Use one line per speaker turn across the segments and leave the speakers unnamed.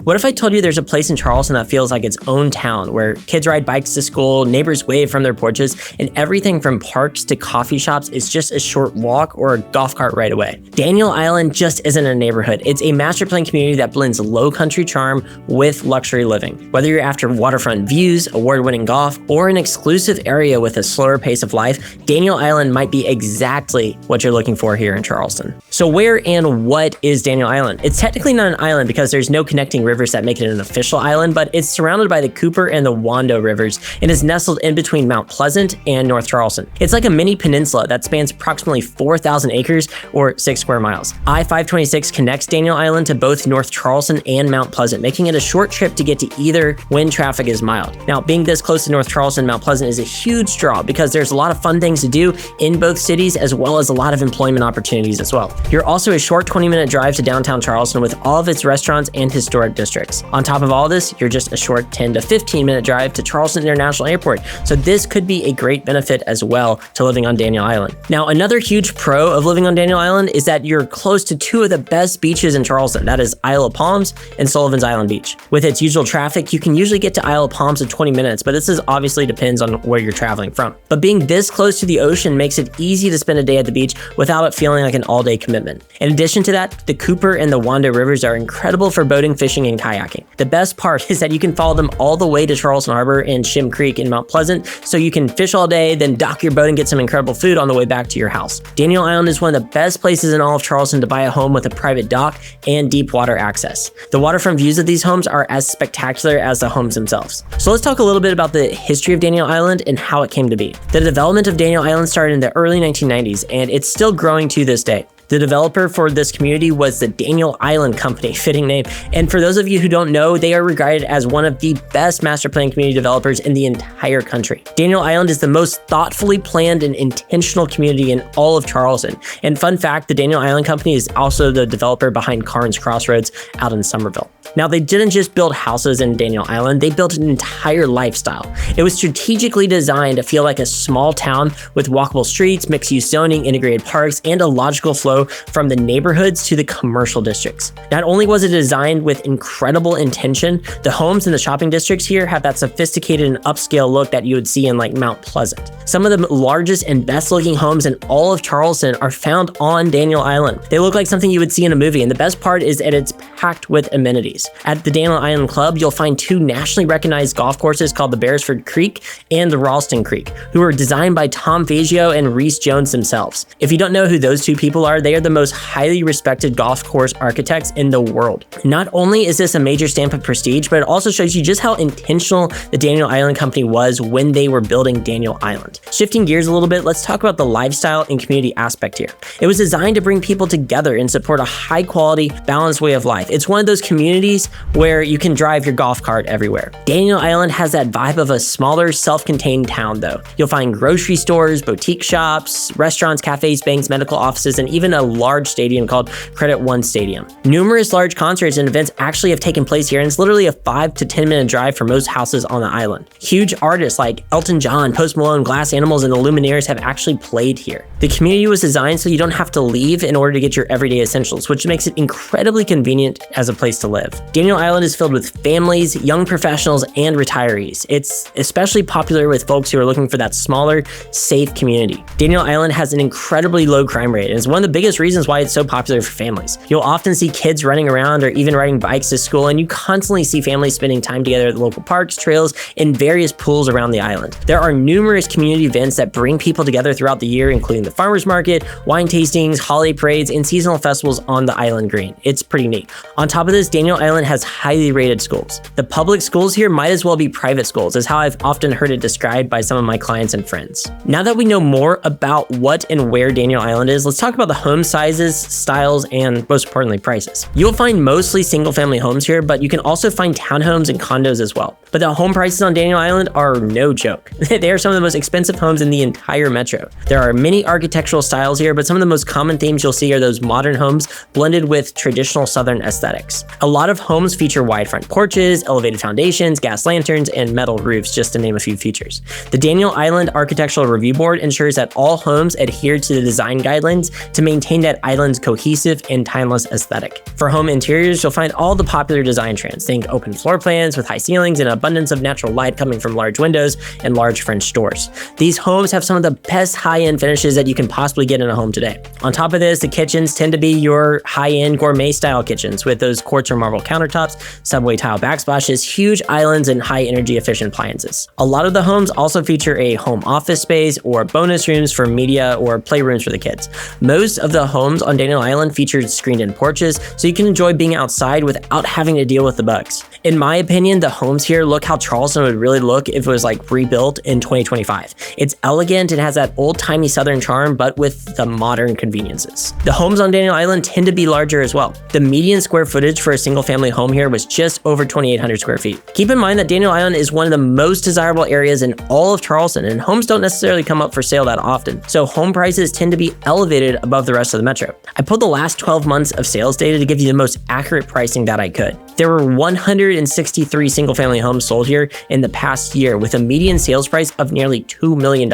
What if I told you there's a place in Charleston that feels like its own town, where kids ride bikes to school, neighbors wave from their porches, and everything from parks to coffee shops is just a short walk or a golf cart right away? Daniel Island just isn't a neighborhood. It's a master plan community that blends Lowcountry charm with luxury living. Whether you're after waterfront views, award-winning golf, or an exclusive area with a slower pace of life, Daniel Island might be exactly what you're looking for here in Charleston. So where and what is Daniel Island? It's technically not an island because there's no connecting rivers that make it an official island, but it's surrounded by the Cooper and the Wando rivers and is nestled in between Mount Pleasant and North Charleston. It's like a mini peninsula that spans approximately 4,000 acres or 6 square miles. I-526 connects Daniel Island to both North Charleston and Mount Pleasant, making it a short trip to get to either when traffic is mild. Now, being this close to North Charleston and Mount Pleasant is a huge draw because there's a lot of fun things to do in both cities, as well as a lot of employment opportunities as well. You're also a short 20-minute drive to downtown Charleston with all of its restaurants and historic districts. On top of all this, you're just a short 10 to 15-minute drive to Charleston International Airport, so this could be a great benefit as well to living on Daniel Island. Now, another huge pro of living on Daniel Island is that you're close to two of the best beaches in Charleston, that is Isle of Palms and Sullivan's Island Beach. With its usual traffic, you can usually get to Isle of Palms in 20 minutes, but this obviously depends on where you're traveling from. But being this close to the ocean makes it easy to spend a day at the beach without it feeling like an all-day commitment. In addition to that, the Cooper and the Wando rivers are incredible for boating, fishing, and kayaking. The best part is that you can follow them all the way to Charleston Harbor and Shim Creek in Mount Pleasant, so you can fish all day, then dock your boat and get some incredible food on the way back to your house. Daniel Island is one of the best places in all of Charleston to buy a home with a private dock and deep water access. The waterfront views of these homes are as spectacular as the homes themselves. So let's talk a little bit about the history of Daniel Island and how it came to be. The development of Daniel Island started in the early 1990s, and it's still growing to this day. The developer for this community was the Daniel Island Company, fitting name. And for those of you who don't know, they are regarded as one of the best master plan community developers in the entire country. Daniel Island is the most thoughtfully planned and intentional community in all of Charleston. And fun fact, the Daniel Island Company is also the developer behind Karns Crossroads out in Somerville. Now, they didn't just build houses in Daniel Island, they built an entire lifestyle. It was strategically designed to feel like a small town with walkable streets, mixed-use zoning, integrated parks, and a logical flow from the neighborhoods to the commercial districts. Not only was it designed with incredible intention, the homes in the shopping districts here have that sophisticated and upscale look that you would see in like Mount Pleasant. Some of the largest and best looking homes in all of Charleston are found on Daniel Island. They look like something you would see in a movie, and the best part is that it's packed with amenities. At the Daniel Island Club, you'll find 2 nationally recognized golf courses called the Beresford Creek and the Ralston Creek, who were designed by Tom Fazio and Reese Jones themselves. If you don't know who those 2 people are, they are the most highly respected golf course architects in the world. Not only is this a major stamp of prestige, but it also shows you just how intentional the Daniel Island Company was when they were building Daniel Island. Shifting gears a little bit, let's talk about the lifestyle and community aspect here. It was designed to bring people together and support a high quality, balanced way of life. It's one of those communities where you can drive your golf cart everywhere. Daniel Island has that vibe of a smaller, self-contained town though. You'll find grocery stores, boutique shops, restaurants, cafes, banks, medical offices, and even a large stadium called Credit One Stadium. Numerous large concerts and events actually have taken place here, and it's literally a 5 to 10 minute drive for most houses on the island. Huge artists like Elton John, Post Malone, Glass Animals, and the Lumineers have actually played here. The community was designed so you don't have to leave in order to get your everyday essentials, which makes it incredibly convenient as a place to live. Daniel Island is filled with families, young professionals, and retirees. It's especially popular with folks who are looking for that smaller, safe community. Daniel Island has an incredibly low crime rate, and is one of the biggest reasons why it's so popular for families. You'll often see kids running around or even riding bikes to school, and you constantly see families spending time together at the local parks, trails, and various pools around the island. There are numerous community events that bring people together throughout the year, including the farmers market, wine tastings, holiday parades, and seasonal festivals on the island green. It's pretty neat. On top of this, Daniel Island has highly rated schools. The public schools here might as well be private schools, is how I've often heard it described by some of my clients and friends. Now that we know more about what and where Daniel Island is, let's talk about the home sizes, styles, and most importantly, prices. You'll find mostly single-family homes here, but you can also find townhomes and condos as well. But the home prices on Daniel Island are no joke. They are some of the most expensive homes in the entire metro. There are many architectural styles here, but some of the most common themes you'll see are those modern homes blended with traditional southern aesthetics. A lot of homes feature wide front porches, elevated foundations, gas lanterns, and metal roofs, just to name a few features. The Daniel Island Architectural Review Board ensures that all homes adhere to the design guidelines to maintain maintain that island's cohesive and timeless aesthetic. For home interiors, you'll find all the popular design trends. Think open floor plans with high ceilings and an abundance of natural light coming from large windows and large French doors. These homes have some of the best high-end finishes that you can possibly get in a home today. On top of this, the kitchens tend to be your high-end gourmet-style kitchens with those quartz or marble countertops, subway tile backsplashes, huge islands, and high-energy efficient appliances. A lot of the homes also feature a home office space or bonus rooms for media or playrooms for the kids. Most of the homes on Daniel Island featured screened-in porches, so you can enjoy being outside without having to deal with the bugs. In my opinion, the homes here look how Charleston would really look if it was like rebuilt in 2025. It's elegant and has that old-timey southern charm, but with the modern conveniences. The homes on Daniel Island tend to be larger as well. The median square footage for a single-family home here was just over 2,800 square feet. Keep in mind that Daniel Island is one of the most desirable areas in all of Charleston, and homes don't necessarily come up for sale that often, so home prices tend to be elevated above the rest of the metro. I pulled the last 12 months of sales data to give you the most accurate pricing that I could. There were 163 single-family homes sold here in the past year with a median sales price of nearly $2 million.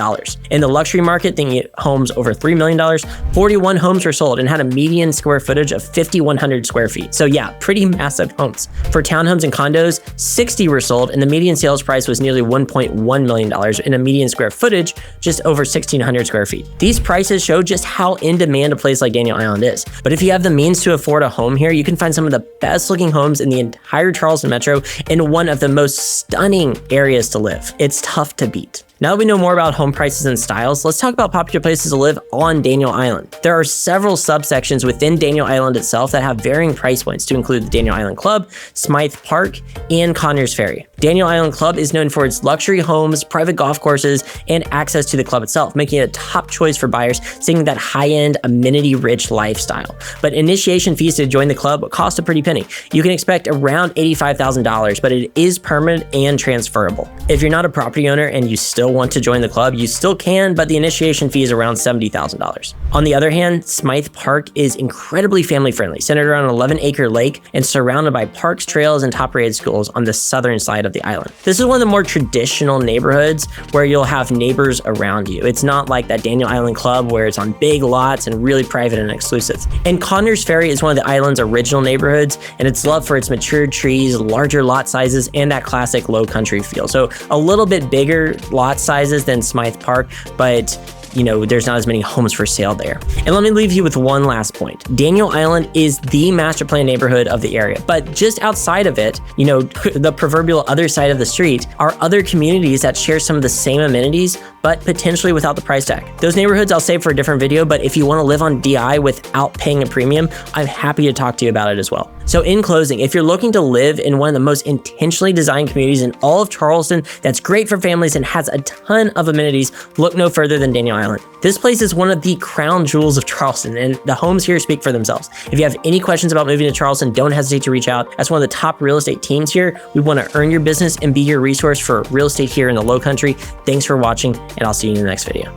In the luxury market, thinking homes over $3 million, 41 homes were sold and had a median square footage of 5,100 square feet. So yeah, pretty massive homes. For townhomes and condos, 60 were sold and the median sales price was nearly $1.1 million and a median square footage just over 1,600 square feet. These prices show just how in demand a place like Daniel Island is. But if you have the means to afford a home here, you can find some of the best looking homes in the entire Charleston metro in one of the most stunning areas to live. It's tough to beat. Now that we know more about home prices and styles, let's talk about popular places to live on Daniel Island. There are several subsections within Daniel Island itself that have varying price points to include the Daniel Island Club, Smythe Park, and Conyers Ferry. Daniel Island Club is known for its luxury homes, private golf courses, and access to the club itself, making it a top choice for buyers seeking that high-end, amenity-rich lifestyle. But initiation fees to join the club cost a pretty penny. You can expect around $85,000, but it is permanent and transferable. If you're not a property owner and you still want to join the club, you still can, but the initiation fee is around $70,000. On the other hand, Smythe Park is incredibly family-friendly, centered around an 11-acre lake and surrounded by parks, trails, and top-rated schools on the southern side of the island. This is one of the more traditional neighborhoods where you'll have neighbors around you. It's not like that Daniel Island Club where it's on big lots and really private and exclusive. And Conyers Ferry is one of the island's original neighborhoods, and it's loved for its matured trees, larger lot sizes, and that classic Lowcountry feel. So a little bit bigger lot sizes than Smythe Park, but there's not as many homes for sale there. And let me leave you with one last point. Daniel Island is the master plan neighborhood of the area, but just outside of it, the proverbial other side of the street, are other communities that share some of the same amenities, but potentially without the price tag. Those neighborhoods I'll save for a different video, but if you want to live on DI without paying a premium, I'm happy to talk to you about it as well. So in closing, if you're looking to live in one of the most intentionally designed communities in all of Charleston that's great for families and has a ton of amenities, look no further than Daniel Island. This place is one of the crown jewels of Charleston, and the homes here speak for themselves. If you have any questions about moving to Charleston, don't hesitate to reach out. As one of the top real estate teams here, we want to earn your business and be your resource for real estate here in the Lowcountry. Thanks for watching, and I'll see you in the next video.